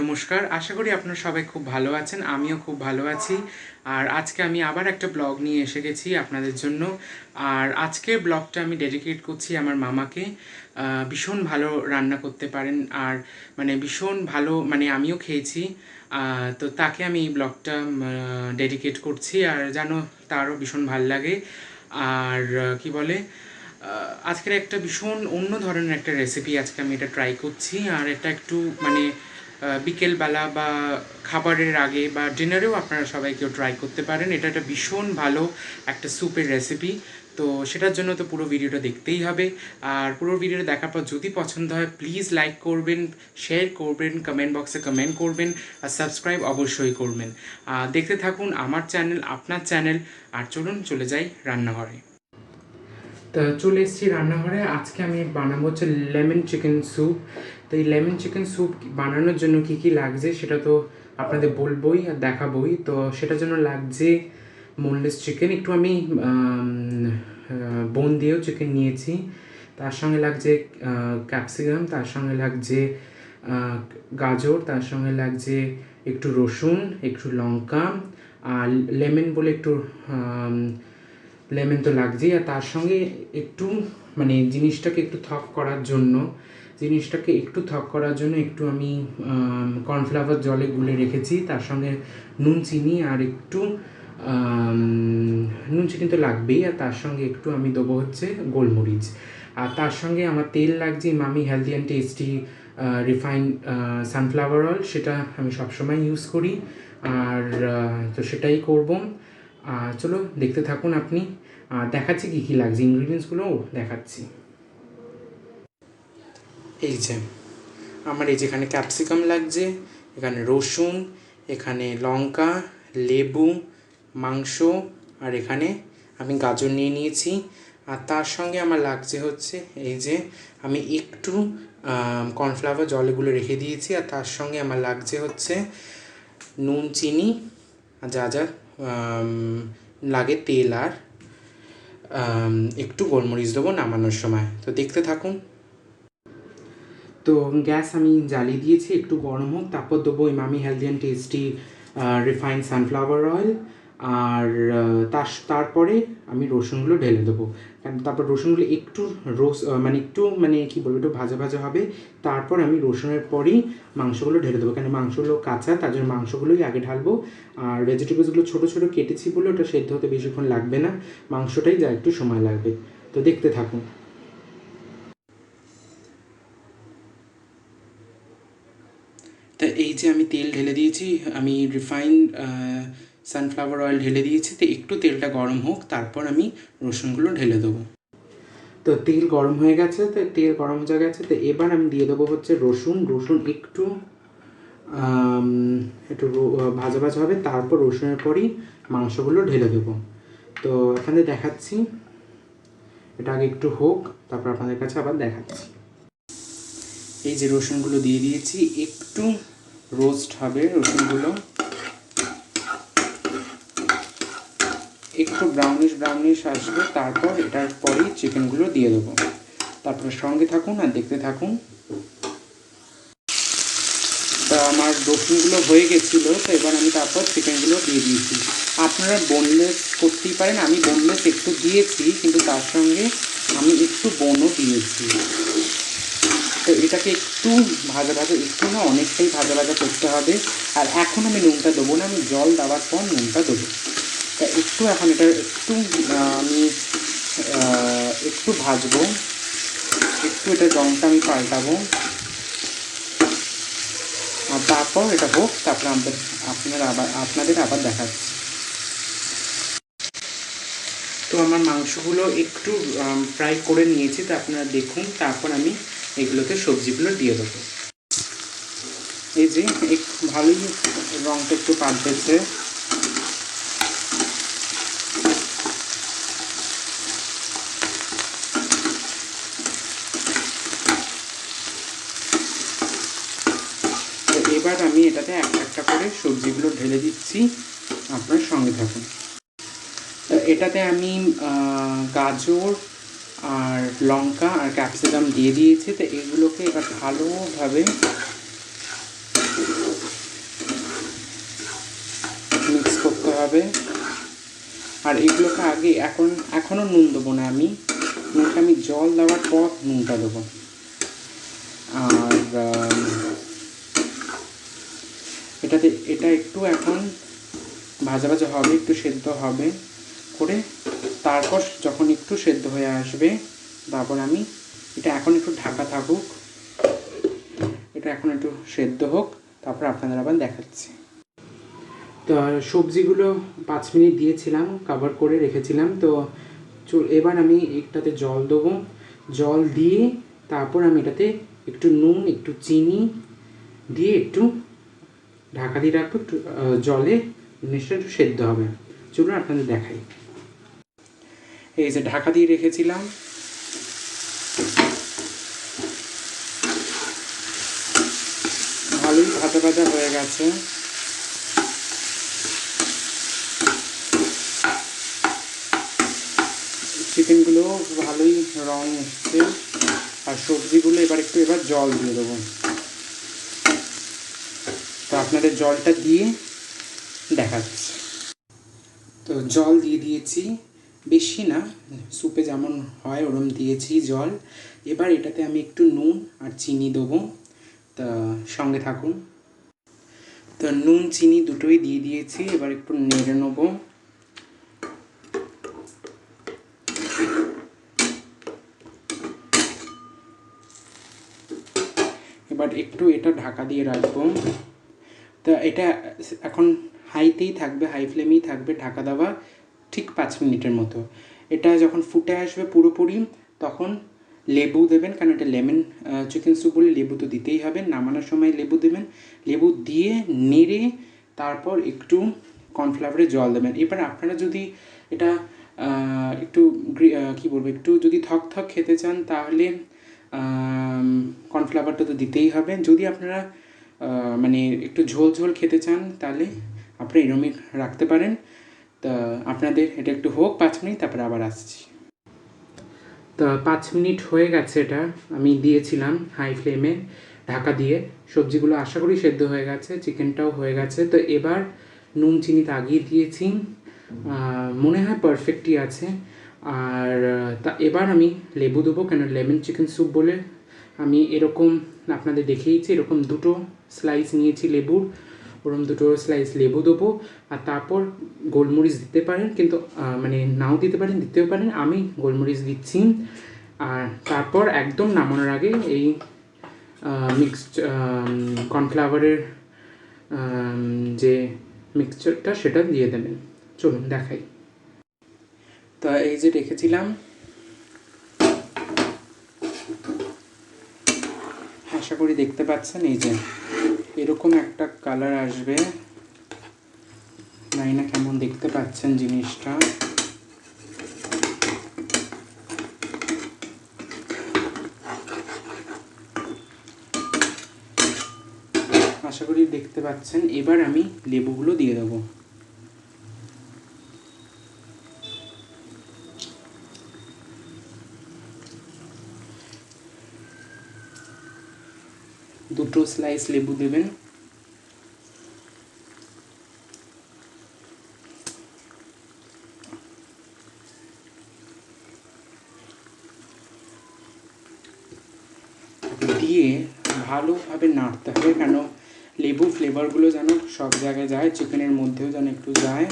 নমস্কার, আশা করি আপনারা সবাই খুব ভালো আছেন। আমিও খুব ভালো আছি। আর আজকে আমি আবার একটা ব্লগ নিয়ে এসে গেছি আপনাদের জন্য। আর আজকের ব্লগটা আমি ডেডিকেট করছি আমার মামাকে। ভীষণ ভালো রান্না করতে পারেন, আর মানে ভীষণ ভালো, মানে আমিও খেয়েছি। তো তাকে আমি এই ব্লগটা ডেডিকেট করছি, আর জানো তারও ভীষণ ভাল লাগে। আর কি বলে, আজকের একটা ভীষণ অন্য ধরনের একটা রেসিপি আজকে আমি এটা ট্রাই করছি। আর এটা একটু মানে বিকেলবেলা বা খাবারের আগে বা ডিনারেও আপনারা সবাই কেউ ট্রাই করতে পারেন। এটা একটা ভীষণ ভালো একটা স্যুপের রেসিপি। তো সেটার জন্য তো পুরো ভিডিওটা দেখতেই হবে। আর পুরো ভিডিওটা দেখার পর যদি পছন্দ হয় প্লিজ লাইক করবেন, শেয়ার করবেন, কমেন্ট বক্সে কমেন্ট করবেন, আর সাবস্ক্রাইব অবশ্যই করবেন। দেখতে থাকুন আমার চ্যানেল, আপনার চ্যানেল। আর চলুন চলে যাই রান্নাঘরে। তো চলে এসেছি রান্নাঘরে। আজকে আমি বানাবো হচ্ছে লেমন চিকেন স্যুপ। তো এই লেমন চিকেন স্যুপ বানানোর জন্য কী কী লাগছে সেটা তো আপনাদের বলবোই আর দেখাবোই। তো সেটার জন্য লাগছে বোনলেস চিকেন, একটু আমি বোন দিয়েও চিকেন নিয়েছি। তার সঙ্গে লাগছে ক্যাপসিকাম, তার সঙ্গে লাগছে গাজর, তার সঙ্গে লাগছে একটু রসুন, একটু লঙ্কা, আর লেমন বলে একটু লেমন তো লাগছেই। আর তার সঙ্গে একটু মানে জিনিসটাকে একটু থক করার জন্য একটু আমি কর্নফ্লাওয়ার জলে গুলে রেখেছি। তার সঙ্গে নুন চিনি আর একটু নুন চিনি তো লাগবেই। আর তার সঙ্গে একটু আমি দেবো হচ্ছে গোলমরিচ। আর তার সঙ্গে আমার তেল লাগছে মামি healthy and tasty refined sunflower oil, সেটা আমি সবসময় ইউজ করি। আর তো সেটাই করবো। চলো দেখতে থাকুন আপনি। দেখাচ্ছি কী কী লাগছে, ইনগ্রিডিয়েন্টসগুলোও দেখাচ্ছি। এই যে আমার এই যেখানে ক্যাপসিকাম লাগছে, এখানে রসুন, এখানে লঙ্কা, লেবু, মাংস, আর এখানে আমি গাজর নিয়ে নিয়েছি। আর তার সঙ্গে আমার লাগছে হচ্ছে এই যে আমি একটু কর্নফ্লাওয়ার জলগুলো রেখে দিয়েছি। আর তার সঙ্গে আমার লাগছে হচ্ছে নুন চিনি, যা যা লাগে, তেল, আর একটু গোলমরিচ দেবো নামানোর সময়। তো দেখতে থাকুন। তো গ্যাস আমি জ্বালিয়ে দিয়েছি, একটু গরম হোক, তারপর দেবো ওই মামি healthy and tasty refined sunflower oil. আর তারপরে আমি রসুনগুলো ঢেলে দেবো। তারপর রসুনগুলো একটু মানে একটু মানে কী বলবো, একটু ভাজা ভাজা হবে। তারপর আমি রসুনের পরেই মাংসগুলো ঢেলে দেবো, কেন মাংসগুলো কাঁচা, তার জন্য মাংসগুলোই আগে ঢালবো। আর ভেজিটেবলসগুলো ছোটো ছোটো কেটেছি বলে ওটা সেদ্ধ হতে বেশিক্ষণ লাগবে না, মাংসটাই যা একটু সময় লাগবে। তো দেখতে থাকুন। তা এই যে আমি তেল ঢেলে দিয়েছি, আমি রিফাইন্ড সানফ্লাওয়ার অয়েল ঢেলে দিয়েছি। তো একটু তেলটা গরম হোক, তারপর আমি রসুনগুলো ঢেলে দেবো। তো তেল গরম হয়ে গেছে, তো তেল গরম হয়ে গেছে। তো এবার আমি দিয়ে দেবো হচ্ছে রসুন একটু একটু ভাজা ভাজা হবে, তারপর রসুনের পরই মাংসগুলো ঢেলে দেবো। তো এখানে দেখাচ্ছি, এটা আগে একটু হোক, তারপর আপনাদের কাছে আবার দেখাচ্ছি। এই যে রসুনগুলো দিয়ে দিয়েছি, একটু রোস্ট হবে রসুনগুলো, একটু ব্রাউনিশ আসবে। তারপর এটার পরেই চিকেনগুলো দিয়ে দেবো। তারপরে সঙ্গে থাকুন আর দেখতে থাকুন। তা আমার রসুনগুলো হয়ে গেছিলো, তো এবার আমি তারপর চিকেনগুলো দিয়ে দিয়েছি। আপনারা বোনলেস করতেই পারেন, আমি বোনলেস একটু দিয়েছি, কিন্তু তার সঙ্গে আমি একটু বোনও দিয়েছি। তো এটাকে একটু ভাজা একটু না, অনেকটাই ভাজা করতে হবে। আর এখন আমি নুনটা দেবো না, আমি জল দেওয়ার পর নুনটা দেবো। তা একটু এখন এটা একটু আমি একটু ভাজবো, একটু এটা রঙটা আমি পাল্টাবো। আর তারপর এটা হোক, তারপর আপনাদের আবার দেখাচ্ছি। তো আমার মাংসগুলো একটু ফ্রাই করে নিয়েছি, তো আপনারা দেখুন। তারপর আমি এগুলোতে সবজিগুলো দিয়ে দেবো। এই যে ভালোই রঙটা একটু পাল্টেছে। এবার আমি এটাতে একটা করে সবজিগুলো ঢেলে দিচ্ছি, আপনার সঙ্গে থাকুন। এটাতে আমি গাজর আর লঙ্কা আর ক্যাপসিকাম দিয়ে দিয়েছি। তো এগুলোকে এবার ভালোভাবে হবে। আর এগুলোকে আগে এখনও নুন দেবো না, নুনটা আমি জল দেওয়ার পর নুনটা দেবো। আর এটা একটু এখন ভাজা ভাজা হবে, একটু সেদ্ধ হবে করে, তারপর যখন একটু সেদ্ধ হয়ে আসবে তারপর আমি এটা এখন একটু ঢাকা থাকুক, এটা এখন একটু সেদ্ধ হোক, তারপর আপনাদের আবার দেখাচ্ছি। তো সবজিগুলো 5 মিনিট দিয়েছিলাম, কভার করে রেখেছিলাম। তো এবার আমি একটাতে জল দেবো, জল দিয়ে তারপর আমি এটাতে একটু নুন একটু চিনি দিয়ে একটু ঢাকা দিয়ে রাখবো, একটু জলে জিনিসটা একটু সেদ্ধ হবে। চলুন আপনাদের দেখাই। এই যে ঢাকা দিয়ে রেখেছিলাম, ভালোই ভাজা ভাজা হয়ে গেছে। চিকেনগুলো ভালোই রং এসছে, আর সবজিগুলো এবার জল দিয়ে দেবো। তো আপনাদের জলটা দিয়ে দেখাচ্ছি। তো জল দিয়ে দিয়েছি, বেশি না, স্যুপে যেমন হয় ওরম দিয়েছি জল। এবার এটাতে আমি একটু নুন আর চিনি দেবো, তা সঙ্গে থাকুন। তো নুন চিনি দুটোই দিয়ে দিয়েছি, এবার একটু নেড়ে নেবো। এবার একটু এটা ঢাকা দিয়ে রাখবো। তো এটা এখন হাইতেই থাকবে, হাই ফ্লেমেই থাকবে ঢাকা দেওয়া, ঠিক 5 মিনিটের মতো। এটা যখন ফুটে আসবে পুরোপুরি তখন লেবু দেবেন, কারণ এটা লেমন চিকেন স্যুপ বলে লেবু তো দিতেই হবে। নামানোর সময় লেবু দেবেন, লেবু দিয়ে নেড়ে তারপর একটু কর্নফ্লাওয়ারের জল দেবেন। এবার আপনারা যদি এটা একটু কী বলবো, একটু যদি থক খেতে চান তাহলে কর্নফ্লাওয়ারটা তো দিতেই হবে। যদি আপনারা মানে একটু ঝোল ঝোল খেতে চান তাহলে আপনি এরমই রাখতে পারেন। তা আপনাদের এটা একটু হোক 5 মিনিট, তারপরে আবার আসছি। তা 5 মিনিট হয়ে গেছে, এটা আমি দিয়েছিলাম হাই ফ্লেমে ঢাকা দিয়ে। সবজিগুলো আশা করি সেদ্ধ হয়ে গেছে, চিকেনটাও হয়ে গেছে। তো এবার নুন চিনি তো আগিয়ে দিয়েছি, মনে হয় পারফেক্টই আছে। আর তা এবার আমি লেবু দেবো, কেন লেমন চিকেন স্যুপ বলে আমি এরকম আপনাদের দেখিয়েছি, এরকম 2টো স্লাইস নিয়েছি লেবুর, ওরকম 2টো স্লাইস লেবু দেবো। আর তারপর গোলমরিচ দিতে পারেন, কিন্তু মানে নাও দিতে পারেন, দিতেও পারেন, আমি গোলমরিচ দিচ্ছি। আর তারপর একদম নামানোর আগে এই মিক্সড কর্নফ্লাওয়ারের যে মিক্সচারটা সেটা দিয়ে দেবেন। চলুন দেখাই। তা এই যে রেখেছিলাম, আশা করি দেখতে পাচ্ছেন, এই যে এরকম একটা কালার আসবে, জানি না কেমন দেখতে পাচ্ছেন জিনিসটা। আশা করি দেখতে পাচ্ছেন। এবার আমি লেবুগুলো দিয়ে দেবো। দুটো স্লাইস লেবু দেবেন। দিয়ে ভালোভাবে নাড়তে হবে, কেন লেবু ফ্লেভারগুলো যেন সব জায়গায় যায়, চিকেনের মধ্যেও যেন একটু যায়।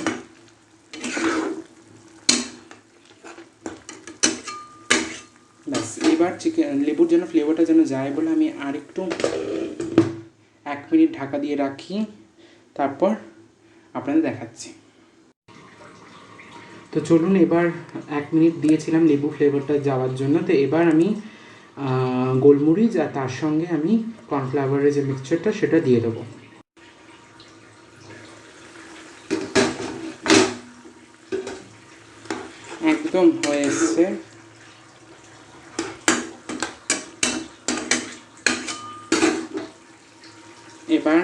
ব্যাস, এবার লেবুর যেন ফ্লেভারটা যেন যায় বলে আমি আর একটু 1 মিনিট ঢাকা দিয়ে রাখি, তারপর আপনাদের দেখাচ্ছি। তো চলুন, এবার 1 মিনিট দিয়েছিলাম লেবু ফ্লেভারটা যাওয়ার জন্য। তো এবার আমি গোলমরিচ আর তার সঙ্গে আমি কর্নফ্লাওয়ারের যে মিক্সচারটা সেটা দিয়ে দেবো। একদম হয়ে এসছে। এবার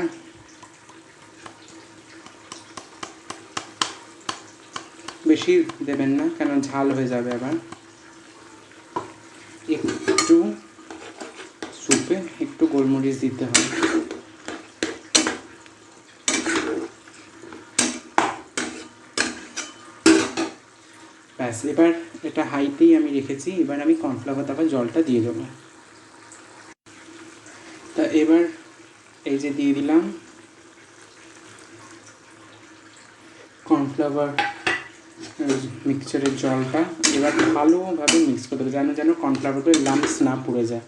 বেশি দেবেন না, কেন ঝাল হয়ে যাবে। আবার একটু স্যুপে একটু গোলমরিচ দিতে হবে। ব্যাস, এবার এটা হাইতেই আমি রেখেছি। এবার আমি কর্নফ্লাওয়ার তারপর জলটা দিয়ে দেবো। তা এবার এই যে দিয়ে দিলাম কর্নফ্লাওয়ার মিক্সচারের জলটা। এবার ভালোভাবে মিক্স করতে হবে যেন কর্নফ্লাওয়ারগুলো লাম্পস না পড়ে যায়।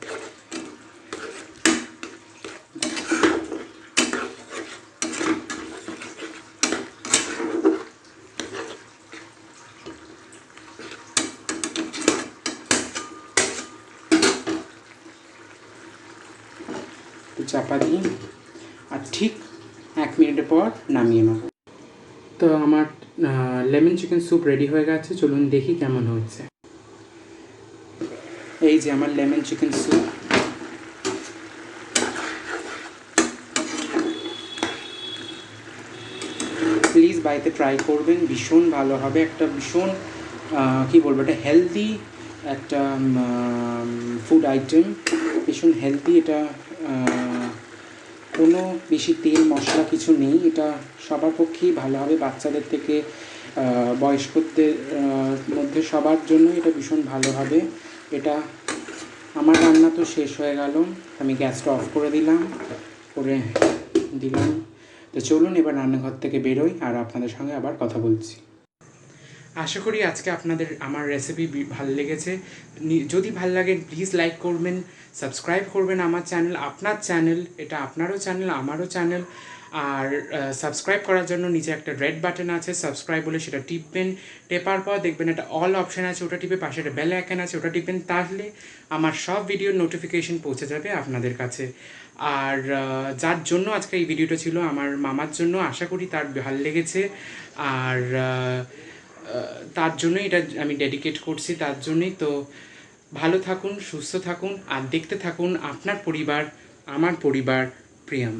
চাপা দিই আর ঠিক 1 মিনিটের পর নামিয়ে নেব। তো আমার লেমন চিকেন স্যুপ রেডি হয়ে গেছে, চলুন দেখি কেমন হচ্ছে। এই যে আমার লেমন চিকেন স্যুপ। প্লিজ বাড়িতে ট্রাই করবেন, ভীষণ ভালো হবে। একটা ভীষণ কী বলবো, একটা হেলদি একটা ফুড আইটেম, ভীষণ হেলদি। এটা কোনো বেশি তেল মশলা কিছু নেই। এটা সবার পক্ষেই ভালো হবে, বাচ্চাদের থেকে বয়স্কদের মধ্যে সবার জন্য এটা ভীষণ ভালো হবে। এটা আমার রান্না তো শেষ হয়ে গেল, আমি গ্যাসটা অফ করে দিলাম। তো চলুন এবার রান্নাঘর থেকে বেরোই আর আপনাদের সঙ্গে আবার কথা বলছি। আশা করি আজকে আপনাদের আমার রেসিপি ভালো লেগেছে। যদি ভালো লাগে প্লিজ লাইক করবেন, সাবস্ক্রাইব করবেন আমার চ্যানেল। আপনার চ্যানেল, এটা আপনারও চ্যানেল, আমারও চ্যানেল। আর সাবস্ক্রাইব করার জন্য নিচে একটা রেড বাটন আছে সাবস্ক্রাইব বলে, সেটা টিপবেন। টেপার পর দেখবেন একটা অল অপশান আছে, ওটা টিপে পাশে একটা বেল আইকন আছে, ওটা টিপবেন। তাহলে আমার সব ভিডিওর নোটিফিকেশন পৌঁছে যাবে আপনাদের কাছে। আর যার জন্য আজকে এই ভিডিওটা ছিল, আমার মামার জন্য, আশা করি তার ভালো লেগেছে। আর তার জন্যই এটা আমি ডেডিকেট করছি, তার জন্যই। তো ভালো থাকুন, সুস্থ থাকুন আর দেখতে থাকুন আপনার পরিবার আমার পরিবার প্রিয়াম।